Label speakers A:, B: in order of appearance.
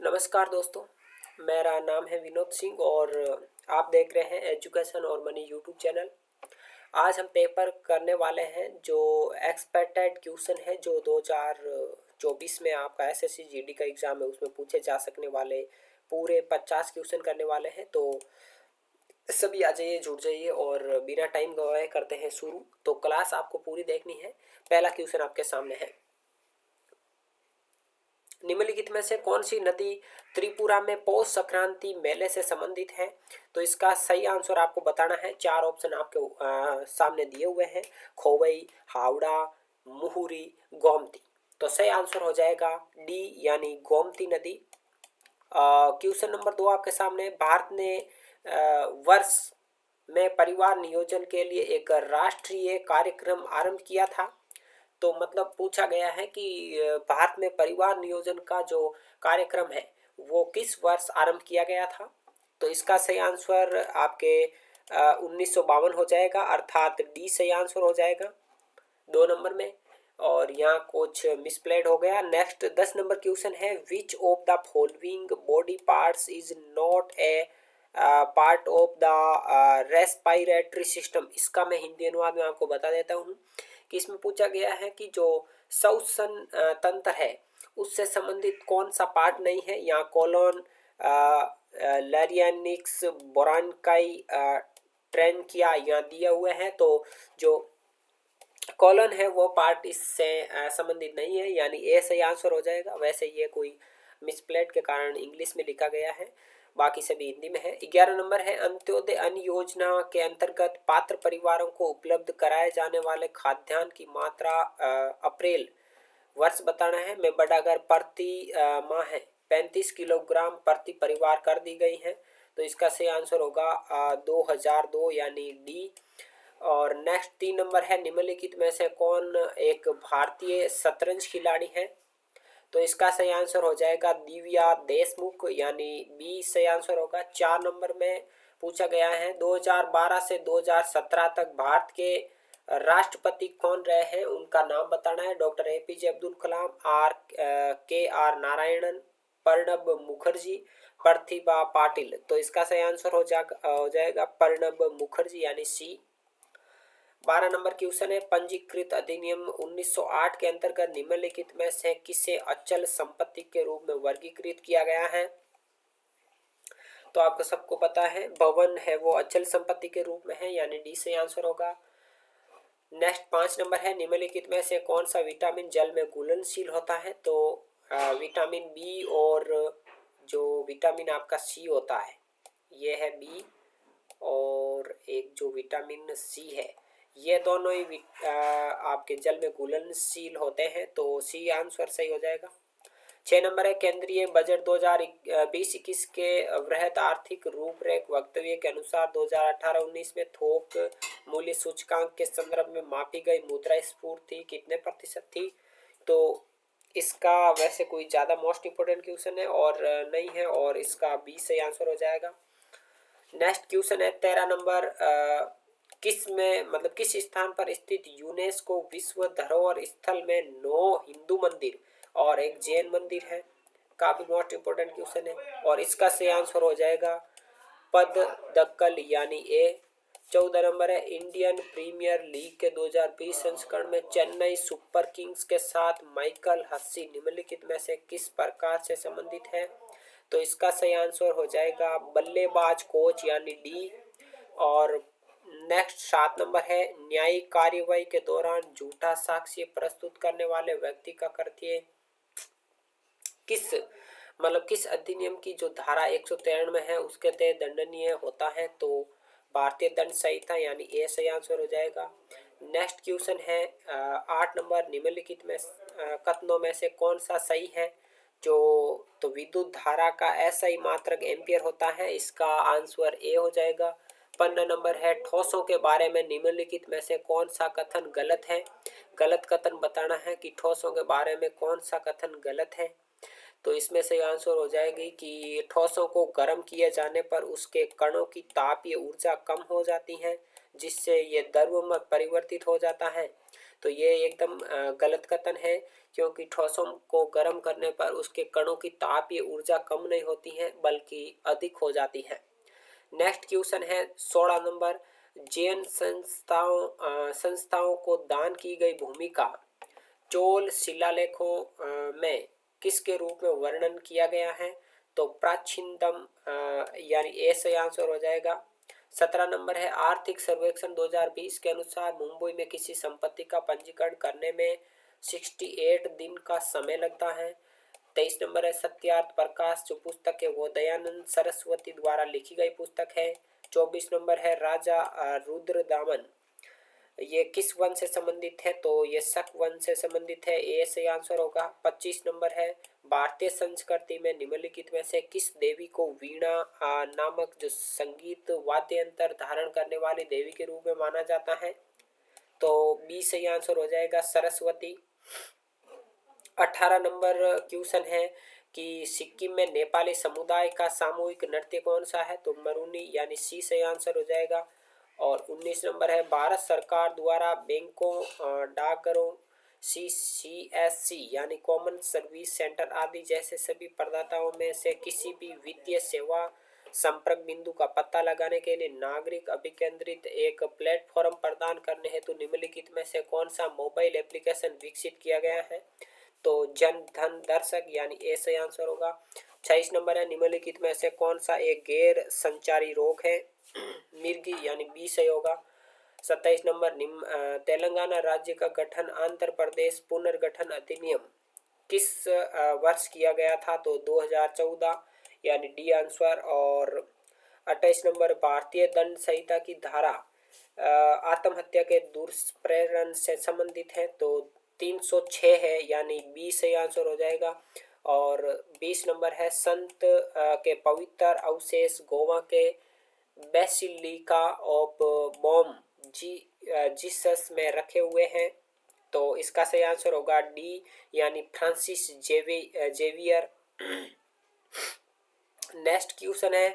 A: नमस्कार दोस्तों, मेरा नाम है विनोद सिंह और आप देख रहे हैं एजुकेशन और मनी यूट्यूब चैनल। आज हम पेपर करने वाले हैं जो एक्सपेक्टेड क्वेश्चन है जो 2024 में आपका एसएससी जीडी का एग्ज़ाम है उसमें पूछे जा सकने वाले पूरे 50 क्वेश्चन करने वाले हैं। तो सभी आ जाइए, जुड़ जाइए और बिना टाइम गवाए करते हैं शुरू। तो क्लास आपको पूरी देखनी है। पहला क्वेश्चन आपके सामने है, निम्नलिखित में से कौन सी नदी त्रिपुरा में पौष संक्रांति मेले से संबंधित है? तो इसका सही आंसर आपको बताना है। चार ऑप्शन आपके सामने दिए हुए हैं, खोवई, हावड़ा, मुहुरी, गोमती। तो सही आंसर हो जाएगा डी यानी गोमती नदी। क्वेश्चन नंबर 2 आपके सामने, भारत ने वर्ष में परिवार नियोजन के लिए एक राष्ट्रीय कार्यक्रम आरंभ किया था। तो मतलब पूछा गया है कि भारत में परिवार नियोजन का जो कार्यक्रम है वो किस वर्ष आरंभ किया गया था? तो इसका सही आंसर आपके 1952 हो जाएगा, अर्थात डी सही आंसर हो जाएगा 2 नंबर में। और यहाँ कुछ मिसप्लेड हो गया। नेक्स्ट 10 नंबर क्वेश्चन है, which of the following body parts is not a part of the respiratory system? इसका मैं हिंदी अनुवाद में आपको बता देता हूँ कि इसमें पूछा गया है कि जो श्वसन तंत्र है उससे संबंधित कौन सा पार्ट नहीं है। यहाँ कोलोन, लैरियनिक्स, बोरानकाई, ट्रेंकिया यहाँ दिए हुए हैं। तो जो कॉलन है वो पार्ट इससे संबंधित नहीं है, यानी ए सही आंसर हो जाएगा। वैसे ये कोई मिसप्लेट के कारण इंग्लिश में लिखा गया है, बाकी सभी हिंदी में है। 11 नंबर है, अंत्योदय अन्न योजना के अंतर्गत पात्र परिवारों को उपलब्ध कराए जाने वाले खाद्यान्न की मात्रा अप्रैल वर्ष बताना है में बढ़ाकर प्रति माह है 35 किलोग्राम प्रति परिवार कर दी गई है। तो इसका सही आंसर होगा 2002 यानी डी। और नेक्स्ट 3 नंबर है, निम्नलिखित में से कौन एक भारतीय शतरंज खिलाड़ी है? तो इसका सही आंसर हो जाएगा दिव्या देशमुख यानी बी सही आंसर होगा। 4 नंबर में पूछा गया है, 2012 से 2017 तक भारत के राष्ट्रपति कौन रहे हैं? उनका नाम बताना है। डॉक्टर एपीजे अब्दुल कलाम, के आर नारायणन, प्रणब मुखर्जी, प्रतिभा पाटिल। तो इसका सही आंसर हो जाएगा प्रणब मुखर्जी यानी सी। 12 नंबर क्वेश्चन है, पंजीकृत अधिनियम 1908 के अंतर्गत निम्नलिखित में से किसे अचल संपत्ति के रूप में वर्गीकृत किया गया है? तो आपको सबको पता है भवन है वो अचल संपत्ति के रूप में है, यानी डी से आंसर होगा। नेक्स्ट 5 नंबर है, निम्नलिखित में से कौन सा विटामिन जल में घुलनशील होता है? तो विटामिन बी और जो विटामिन आपका सी होता है ये है बी, और एक जो विटामिन सी है ये दोनों ही आपके जल में घुलनशील होते हैं। तो सी आंसर सही हो जाएगा। 6 नंबर है, केंद्रीय बजट 2020-21 के वृहद आर्थिक रूपरेख वक्तव्य के अनुसार 2018-19 में थोक मूल्य सूचकांक के संदर्भ में मापी गई मुद्रास्फीति कितने प्रतिशत थी? तो इसका वैसे कोई ज़्यादा मोस्ट इम्पोर्टेंट क्वेश्चन है और नहीं है, और इसका बी सही आंसर हो जाएगा। नेक्स्ट क्वेश्चन है 13 नंबर, किस में मतलब किस स्थान पर स्थित यूनेस्को विश्व धरोहर स्थल में 9 हिंदू मंदिर और एक जैन मंदिर है? काफी मोस्ट इम्पोर्टेंट क्वेश्चन है और इसका सही आंसर हो जाएगा पद्दक्कल यानी ए। 14 नंबर है, इंडियन प्रीमियर लीग के 2020 संस्करण में चेन्नई सुपर किंग्स के साथ माइकल हस्सी निम्नलिखित में से किस प्रकार से संबंधित है? तो इसका सही आंसर हो जाएगा बल्लेबाज कोच यानी डी। और नेक्स्ट 7 नंबर है, न्यायिक कार्यवाही के दौरान झूठा साक्ष्य प्रस्तुत करने वाले व्यक्ति का कृत्य किस अधिनियम की जो धारा 193 है उसके तहत दंडनीय होता है? तो भारतीय दंड संहिता यानी ए सही आंसर हो जाएगा। नेक्स्ट क्वेश्चन है 8 नंबर, निम्नलिखित में कथनों में से कौन सा सही है? जो तो विद्युत धारा का एसआई मात्रक एम्पियर होता है, इसका आंसर ए हो जाएगा। 15 नंबर है, ठोसों के बारे में निम्नलिखित में से कौन सा कथन गलत है? गलत कथन बताना है कि ठोसों के बारे में कौन सा कथन गलत है। तो इसमें से आंसर हो जाएगी कि ठोसों को गर्म किए जाने पर उसके कणों की तापीय ऊर्जा कम हो जाती है जिससे ये द्रव में परिवर्तित हो जाता है। तो ये एकदम गलत कथन है। क्योंकि ठोसों को गर्म करने पर उसके कणों की तापीय ऊर्जा कम नहीं होती है बल्कि अधिक हो जाती है। नेक्स्ट क्वेश्चन है 16 नंबर। जैन संस्थाओं को दान की गई भूमि का चोल शिलालेखों में किसके रूप में वर्णन किया गया है? तो प्राचीनतम यानी ए सही आंसर हो जाएगा। 17 नंबर है आर्थिक सर्वेक्षण 2020 के अनुसार मुंबई में किसी संपत्ति का पंजीकरण करने में 68 दिन का समय लगता है। 23 नंबर है सत्यार्थ प्रकाश जो पुस्तक है वो दयानंद सरस्वती द्वारा लिखी गई पुस्तक है। 24 नंबर है राजा रुद्रदामन, ये किस वन से संबंधित है? तो ये शक वन से संबंधित है, ए सही आंसर होगा। 25 नंबर है भारतीय संस्कृति में निम्नलिखित में से किस देवी को वीणा नामक जो संगीत वाद्य यंत्र धारण करने वाली देवी के रूप में माना जाता है? तो बी सही आंसर हो जाएगा सरस्वती। 18 नंबर क्वेश्चन है कि सिक्किम में नेपाली समुदाय का सामूहिक नृत्य कौन सा है? तो मरुनी यानी सी सही आंसर हो जाएगा। और 19 नंबर है भारत सरकार द्वारा बैंकों डाकघरों CCSC यानी कॉमन सर्विस सेंटर आदि जैसे सभी प्रदाताओं में से किसी भी वित्तीय सेवा संपर्क बिंदु का पता लगाने के लिए नागरिक अभिकेंद्रित एक प्लेटफॉर्म प्रदान करने हेतु निम्नलिखित में से कौन सा मोबाइल एप्लीकेशन विकसित किया गया है? तो जन धन दर्शक यानी ए सही आंसर होगा। 26 नंबर है निम्नलिखित में से कौन सा एक गैर संचारी रोग है? मिर्गी यानी बी सही होगा। 27 नंबर तेलंगाना राज्य का गठन आंध्र प्रदेश पुनर्गठन अधिनियम किस वर्ष किया गया था? तो 2014 यानी डी आंसर। और 28 नंबर भारतीय दंड संहिता की धारा आत्महत्या के दुष्प्रेरण से संबंधित है? तो 306 है यानी बी सही आंसर हो जाएगा। और 20 नंबर है संत के पवित्र अवशेष गोवा के बेसिलिका ऑफ बॉम जीसस में रखे हुए हैं? तो इसका सही आंसर होगा डी यानी फ्रांसिस जेवियर। नेक्स्ट क्वेश्चन है